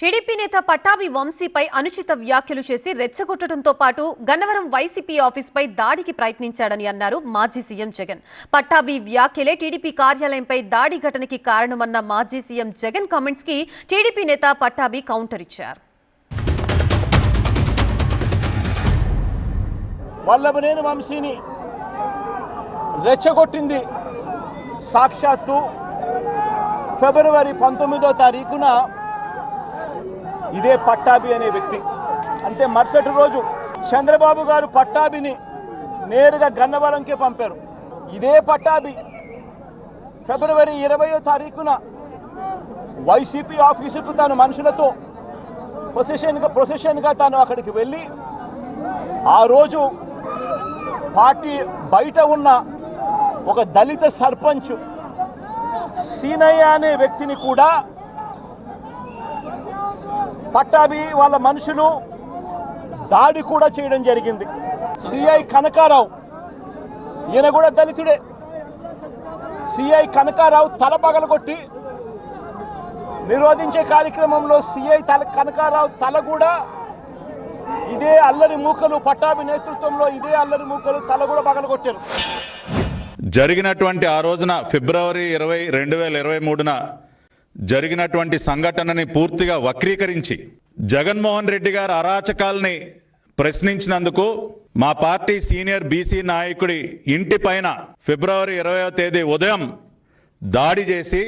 TDP నేత పట్టాభి వంశీపై అనుచిత వ్యాఖ్యలు చేసి రెచ్చగొట్టడంతో పాటు గన్నవరం వైసీపీ ఆఫీస్పై దాడికి ప్రయత్నించాడని అన్నారు మాజీ సీఎం జగన్. పట్టాభి వ్యాఖ్యలే టీడీపీ కార్యాలయంపై దాడి ఘటనకి కారణమన్న మాజీ సీఎం జగన్ కామెంట్స్ కి టీడీపీ నేత పట్టాభి కౌంటర్ ఇచ్చారు. వల్లభనేని వంశీని రెచ్చగొట్టింది సాక్షాత్తు ఫిబ్రవరి 19వ తారీఖున ఇదే పట్టాభి అనే వ్యక్తి. అంటే మరుసటి రోజు చంద్రబాబు గారు పట్టాభిని నేరుగా గన్నవరంకే పంపారు. ఇదే పట్టాభి ఫిబ్రవరి 20వ తారీఖున వైసీపీ ఆఫీసుకు తాను మనుషులతో ప్రొసెషన్గా తాను అక్కడికి వెళ్ళి ఆ రోజు పార్టీ బయట ఉన్న ఒక దళిత సర్పంచ్ సీనయ్య అనే వ్యక్తిని కూడా పట్టాభి వాళ్ళ మనుషులు దాడి కూడా చేయడం జరిగింది. సిఐ కనకారావు, ఈయన కూడా దళితుడే. సిఐ కనకారావు తల పగలగొట్టి నిరోధించే కార్యక్రమంలో సిఐ కనకారావు తల కూడా ఇదే అల్లరి మూకలు, పట్టాభి నేతృత్వంలో ఇదే అల్లరి మూకలు తల కూడా పగలగొట్టారు. జరిగినటువంటి ఆ రోజున ఫిబ్రవరి 20, 2023న జరిగినటువంటి సంఘటనని పూర్తిగా వక్రీకరించి జగన్మోహన్ రెడ్డి గారు అరాచకాల్ని ప్రశ్నించినందుకు మా పార్టీ సీనియర్ బీసీ నాయకుడి ఇంటి పైన ఫిబ్రవరి 20వ తేదీ ఉదయం దాడి చేసి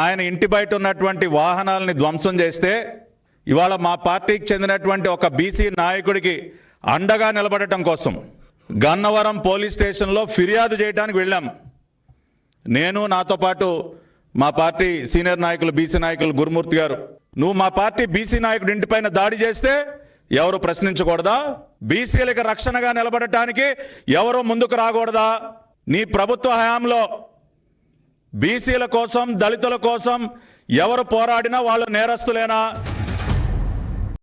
ఆయన ఇంటి బయట ఉన్నటువంటి వాహనాలని ధ్వంసం చేస్తే ఇవాళ మా పార్టీకి చెందినటువంటి ఒక బీసీ నాయకుడికి అండగా నిలబడటం కోసం గన్నవరం పోలీస్ స్టేషన్లో ఫిర్యాదు చేయడానికి వెళ్ళాం. నేను, నాతో పాటు మా పార్టీ సీనియర్ నాయకులు, బీసీ నాయకులు గురుమూర్తి గారు. నువ్వు మా పార్టీ బీసీ నాయకుడి ఇంటిపైన దాడి చేస్తే ఎవరు ప్రశ్నించకూడదా? బీసీలకు రక్షణగా నిలబడటానికి ఎవరు ముందుకు రాకూడదా? నీ ప్రభుత్వ హయాంలో బీసీల కోసం, దళితుల కోసం ఎవరు పోరాడినా వాళ్ళు నేరస్తులేనా?